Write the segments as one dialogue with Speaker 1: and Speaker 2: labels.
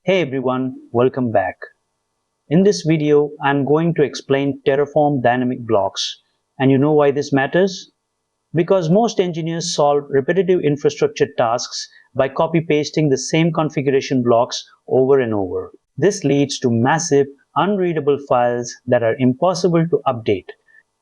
Speaker 1: Hey everyone, welcome back. In this video, I'm going to explain Terraform dynamic blocks. And you know why this matters? Because most engineers solve repetitive infrastructure tasks by copy-pasting the same configuration blocks over and over. This leads to massive, unreadable files that are impossible to update.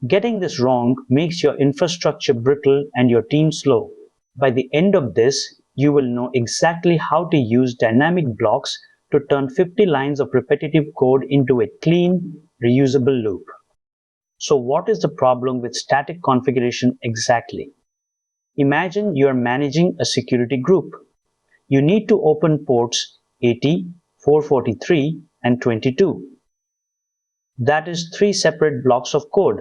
Speaker 1: Getting this wrong makes your infrastructure brittle and your team slow. By the end of this, you will know exactly how to use dynamic blocks to turn 50 lines of repetitive code into a clean, reusable loop. So what is the problem with static configuration exactly? Imagine you are managing a security group. You need to open ports 80, 443, and 22. That is 3 separate blocks of code.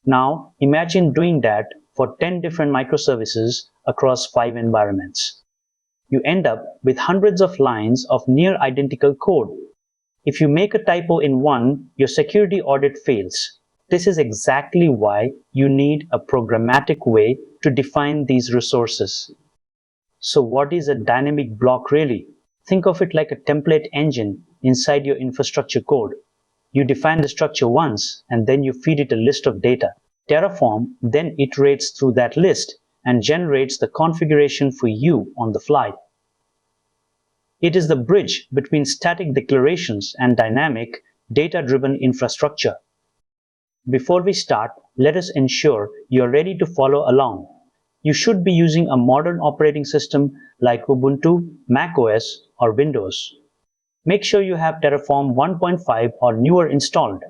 Speaker 1: Now imagine doing that for 10 different microservices across 5 environments. You end up with hundreds of lines of near identical code. If you make a typo in one, your security audit fails. This is exactly why you need a programmatic way to define these resources. So what is a dynamic block really? Think of it like a template engine inside your infrastructure code. You define the structure once and then you feed it a list of data. Terraform then iterates through that list and generates the configuration for you on the fly. It is the bridge between static declarations and dynamic, data-driven infrastructure. Before we start, let us ensure you are ready to follow along. You should be using a modern operating system like Ubuntu, macOS, or Windows. Make sure you have Terraform 1.5 or newer installed.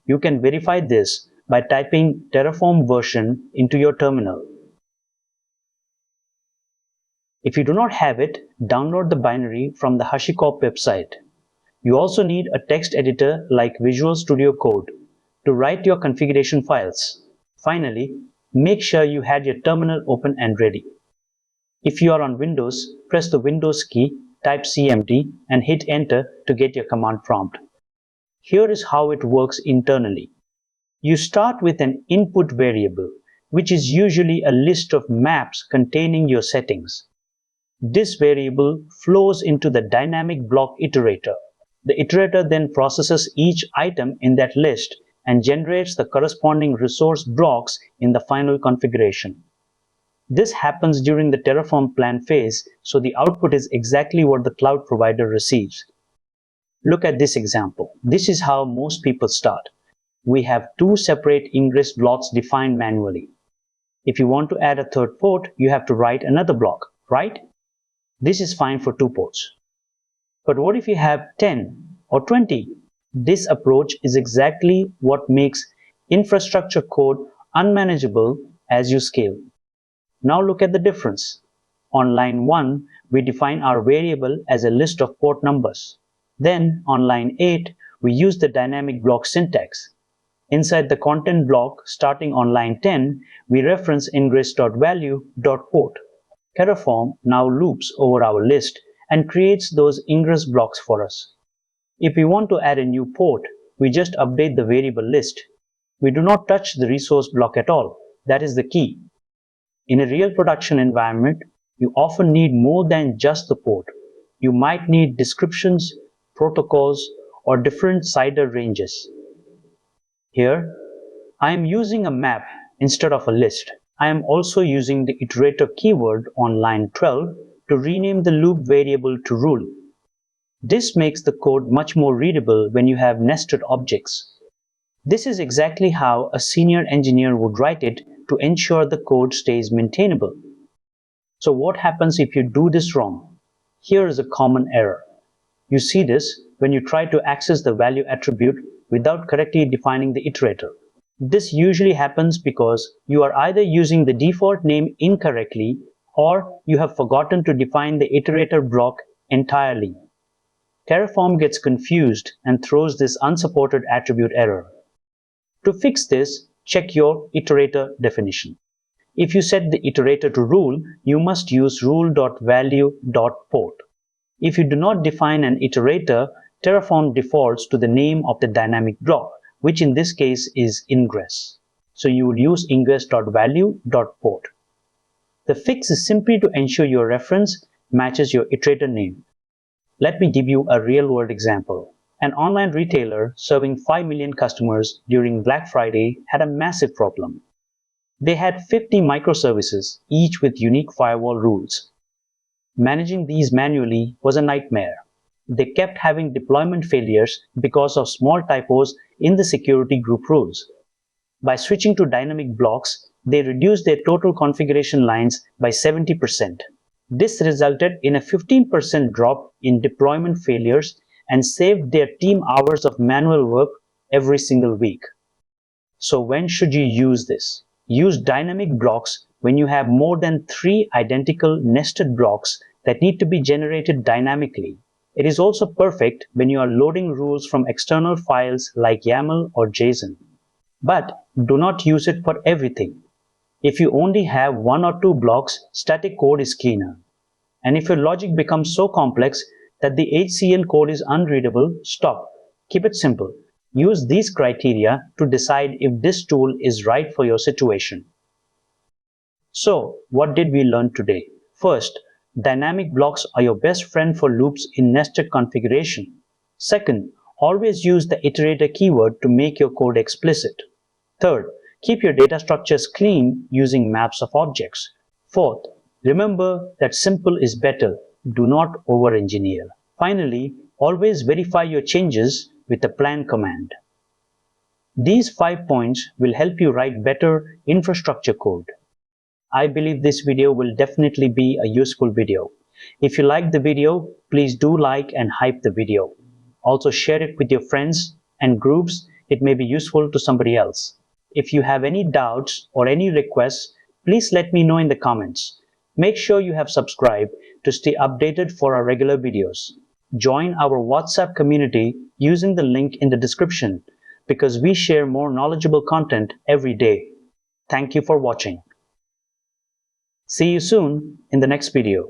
Speaker 1: You can verify this by typing Terraform version into your terminal. If you do not have it, download the binary from the HashiCorp website. You also need a text editor like Visual Studio Code to write your configuration files. Finally, make sure you had your terminal open and ready. If you are on Windows, press the Windows key, type CMD, and hit enter to get your command prompt. Here is how it works internally. You start with an input variable, which is usually a list of maps containing your settings. This variable flows into the dynamic block iterator. The iterator then processes each item in that list and generates the corresponding resource blocks in the final configuration. This happens during the Terraform plan phase, so the output is exactly what the cloud provider receives. Look at this example. This is how most people start. We have 2 separate ingress blocks defined manually. If you want to add a third port, you have to write another block, right? This is fine for 2 ports. But what if you have 10 or 20? This approach is exactly what makes infrastructure code unmanageable as you scale. Now look at the difference. On line 1, we define our variable as a list of port numbers. Then on line 8, we use the dynamic block syntax. Inside the content block, starting on line 10, we reference ingress.value.port. Terraform now loops over our list and creates those ingress blocks for us. If we want to add a new port, we just update the variable list. We do not touch the resource block at all. That is the key. In a real production environment, you often need more than just the port. You might need descriptions, protocols, or different CIDR ranges. Here, I am using a map instead of a list. I am also using the iterator keyword on line 12 to rename the loop variable to rule. This makes the code much more readable when you have nested objects. This is exactly how a senior engineer would write it to ensure the code stays maintainable. So what happens if you do this wrong? Here is a common error. You see this when you try to access the value attribute without correctly defining the iterator. This usually happens because you are either using the default name incorrectly or you have forgotten to define the iterator block entirely. Terraform gets confused and throws this unsupported attribute error. To fix this, check your iterator definition. If you set the iterator to rule, you must use rule.value.port. If you do not define an iterator, Terraform defaults to the name of the dynamic block, which in this case is ingress. So you would use ingress.value.port. The fix is simply to ensure your reference matches your iterator name. Let me give you a real-world example. An online retailer serving 5 million customers during Black Friday had a massive problem. They had 50 microservices, each with unique firewall rules. Managing these manually was a nightmare. They kept having deployment failures because of small typos in the security group rules. By switching to dynamic blocks, they reduced their total configuration lines by 70%. This resulted in a 15% drop in deployment failures and saved their team hours of manual work every single week. So when should you use this? Use dynamic blocks when you have more than 3 identical nested blocks that need to be generated dynamically. It is also perfect when you are loading rules from external files like YAML or JSON. But do not use it for everything. If you only have 1 or 2 blocks, static code is cleaner. And if your logic becomes so complex that the HCL code is unreadable, stop. Keep it simple. Use these criteria to decide if this tool is right for your situation. So, what did we learn today? First, dynamic blocks are your best friend for loops in nested configuration. Second, always use the iterator keyword to make your code explicit. Third, keep your data structures clean using maps of objects. Fourth, remember that simple is better. Do not over-engineer. Finally, always verify your changes with a plan command. These 5 points will help you write better infrastructure code. I believe this video will definitely be a useful video. If you liked the video, please do like and hype the video. Also share it with your friends and groups. It may be useful to somebody else. If you have any doubts or any requests, please let me know in the comments. Make sure you have subscribed to stay updated for our regular videos. Join our WhatsApp community using the link in the description because we share more knowledgeable content every day. Thank you for watching. See you soon in the next video.